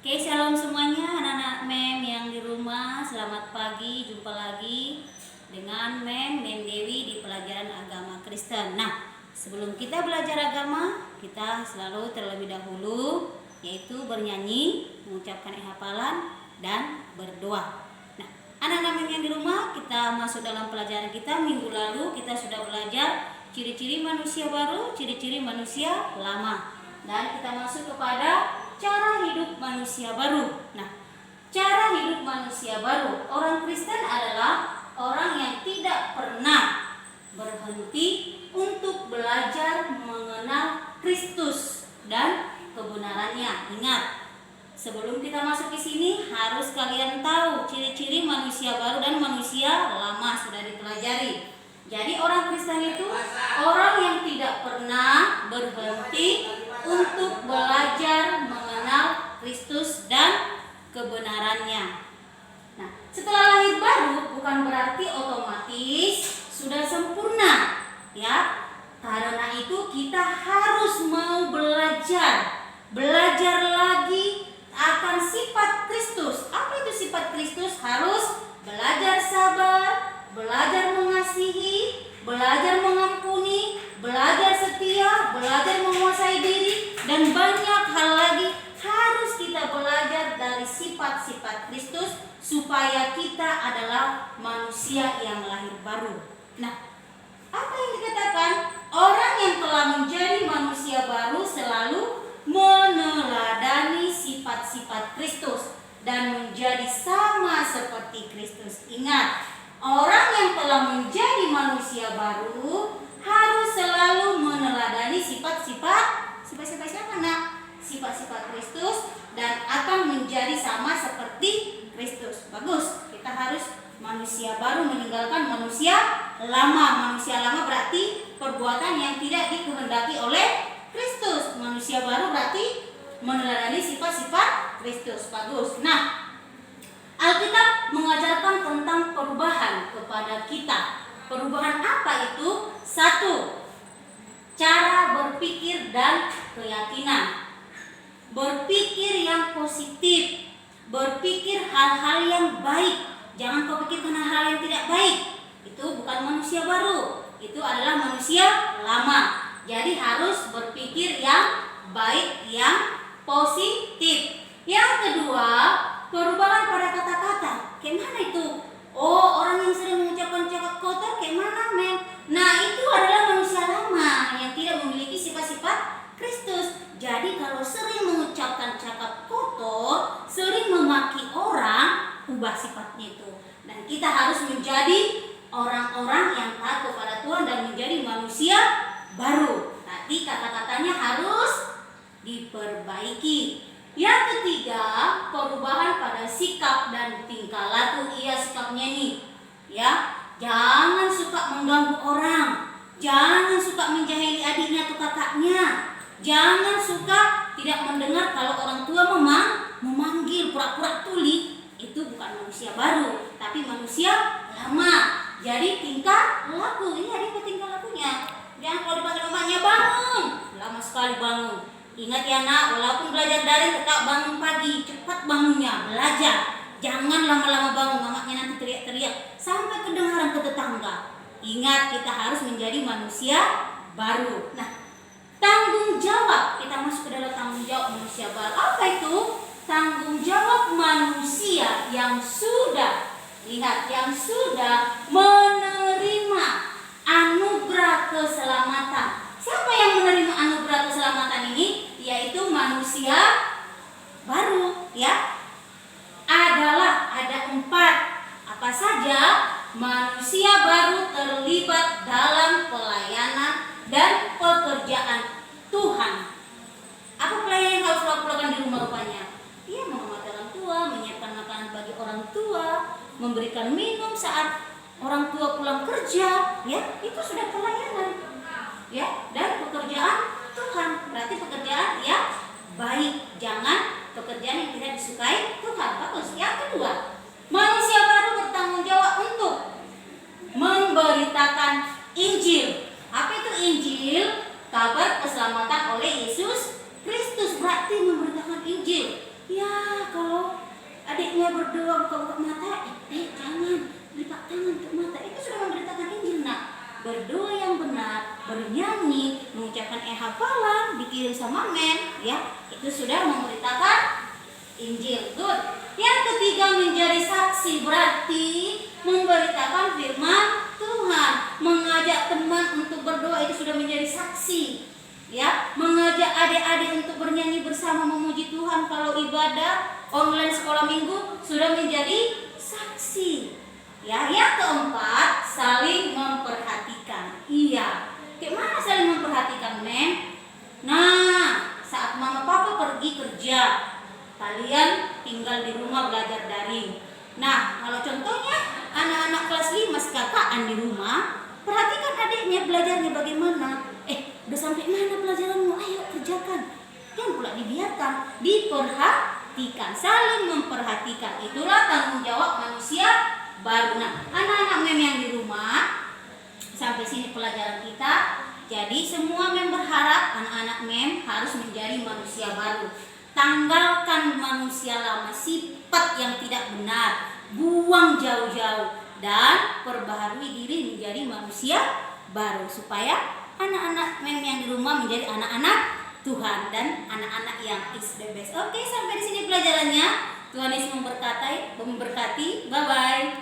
Oke, shalom semuanya anak-anak Mem yang di rumah. Selamat pagi, jumpa lagi dengan Mem Dewi di pelajaran agama Kristen. Nah, sebelum kita belajar agama, kita selalu terlebih dahulu yaitu bernyanyi, mengucapkan hafalan dan berdoa. Nah, anak-anak Mem yang di rumah, kita masuk dalam pelajaran kita. Minggu lalu kita sudah belajar ciri-ciri manusia baru, ciri-ciri manusia lama. Dan kita masuk kepada cara hidup manusia baru. Nah, cara hidup manusia baru, orang Kristen adalah orang yang tidak pernah berhenti untuk belajar mengenal Kristus dan kebenarannya. Ingat, sebelum kita masuk ke sini harus kalian tahu ciri-ciri manusia baru dan manusia lama sudah dipelajari. Jadi orang Kristen itu orang yang tidak pernah berhenti untuk belajar mengenal Kristus dan kebenarannya. Nah, setelah lahir baru bukan berarti otomatis sudah sempurna, ya. Karena itu kita harus mau belajar lagi akan sifat Kristus. Apa itu sifat Kristus? Harus belajar sabar, belajar mengasihi, belajar mengampuni, belajar setia, belajar menguasai diri, dan banyak hal lagi harus kita belajar dari sifat-sifat Kristus supaya kita adalah manusia yang lahir baru. Nah, apa yang dikatakan? Orang yang telah menjadi manusia baru selalu meneladani sifat-sifat Kristus dan menjadi sama seperti Kristus. Ingat, orang yang telah menjadi manusia baru harus selalu meneladani sifat-sifat siapa nak? Sifat-sifat Kristus dan akan menjadi sama seperti Kristus. Bagus. Kita harus manusia baru meninggalkan manusia lama. Manusia lama berarti perbuatan yang tidak dikehendaki oleh Kristus. Manusia baru berarti meneladani sifat-sifat Kristus. Bagus. Nah, Alkitab mengajarkan tentang perubahan kepada kita. Perubahan apa itu? 1. Cara berpikir dan keyakinan. Berpikir yang positif, berpikir hal-hal yang baik. Jangan kau pikirkan hal-hal yang tidak baik. Itu bukan manusia baru, itu adalah manusia lama. Jadi harus berpikir yang baik, yang positif. Yang kedua, perubahan pada kata-kata. Gimana itu? Oh, orang yang sering mengucapkan cakap kotor, gimana men? Nah, itu adalah manusia lama yang tidak memiliki sifat-sifat Kristus. Jadi kalau sering mengucapkan cakap kotor, sering memaki orang, ubah sifatnya itu. Dan kita harus menjadi orang-orang yang taat kepada Tuhan dan menjadi manusia baru. Nanti kata-katanya harus diperbaiki. Yang ketiga, perubahan pada sikap dan tingkah laku. Iya, sikapnya nih, ya. Jangan suka mengganggu orang, jangan suka menjahili adiknya atau kakaknya, jangan suka tidak mendengar kalau orang tua memanggil, pura-pura tuli. Itu bukan manusia baru, tapi manusia lama. Jadi tingkah laku, ini ada tingkah lakunya. Jangan kalau dipanggil emaknya bangun, lama sekali bangun. Ingat ya nak, walaupun belajar daring tetap bangun pagi, cepat bangunnya, belajar. Jangan lama-lama bangun, mamaknya nanti teriak-teriak sampai kedengaran ke tetangga. Ingat, kita harus menjadi manusia baru. Nah, tanggung jawab, kita masuk ke dalam tanggung jawab manusia baru. Apa itu? Tanggung jawab manusia yang sudah, lihat, yang sudah menerima anugerah keselamatan. Siapa yang menerima anugerah keselamatan ini? Yaitu manusia baru, ya. Ada 4. Apa saja? Manusia baru terlibat dalam pelayanan dan pekerjaan Tuhan. Apa pelayanan yang harus lakukan di rumah rupanya? Ia menghormati orang tua, menyiapkan makanan bagi orang tua, memberikan minum saat orang tua pulang kerja, ya, itu sudah pelayanan. Ya, dan pekerjaan Tuhan berarti pekerjaan yang baik, jangan pekerjaan yang tidak disukai Tuhan. Bagus. Yang kedua, manusia baru bertanggung jawab untuk memberitakan Injil. Apa itu Injil? Kabar keselamatan oleh Yesus Kristus, berarti memberitakan Injil. Ya, dia berdoa buka-buka mata, jangan lipat tangan untuk mata, itu sudah memberitakan Injil. Nah, berdoa yang benar, bernyanyi, mengucapkan hafalan, dikirim sama men, ya, itu sudah memberitakan Injil. Good. Yang ketiga, menjadi saksi, berarti memberitakan firman Tuhan. Mengajak teman untuk berdoa itu sudah menjadi saksi. Ya, mengajak adik-adik untuk bernyanyi bersama memuji Tuhan kalau ibadah online sekolah minggu sudah menjadi saksi. Ya, yang keempat, saling memperhatikan. Iya. Gimana saling memperhatikan, men? Nah, saat mama papa pergi kerja, kalian tinggal di rumah belajar daring. Nah, kalau contohnya anak-anak kelas 5 sekakaan di rumah, perhatikan adiknya belajarnya bagaimana. Udah sampai mana pelajaranmu? Ayo kerjakan. Jangan pula dibiarkan, diperhatikan, saling memperhatikan. Itulah tanggung jawab manusia baru. Nah, anak-anak mem yang di rumah, sampai sini pelajaran kita. Jadi semua mem berharap anak-anak mem harus menjadi manusia baru. Tanggalkan manusia lama, sifat yang tidak benar, buang jauh-jauh, dan perbaharui diri menjadi manusia baru supaya anak-anak mem yang di rumah menjadi anak-anak Tuhan dan anak-anak yang is the best. Oke, sampai di sini pelajarannya. Tuhan Yesus memberkati. Bye bye.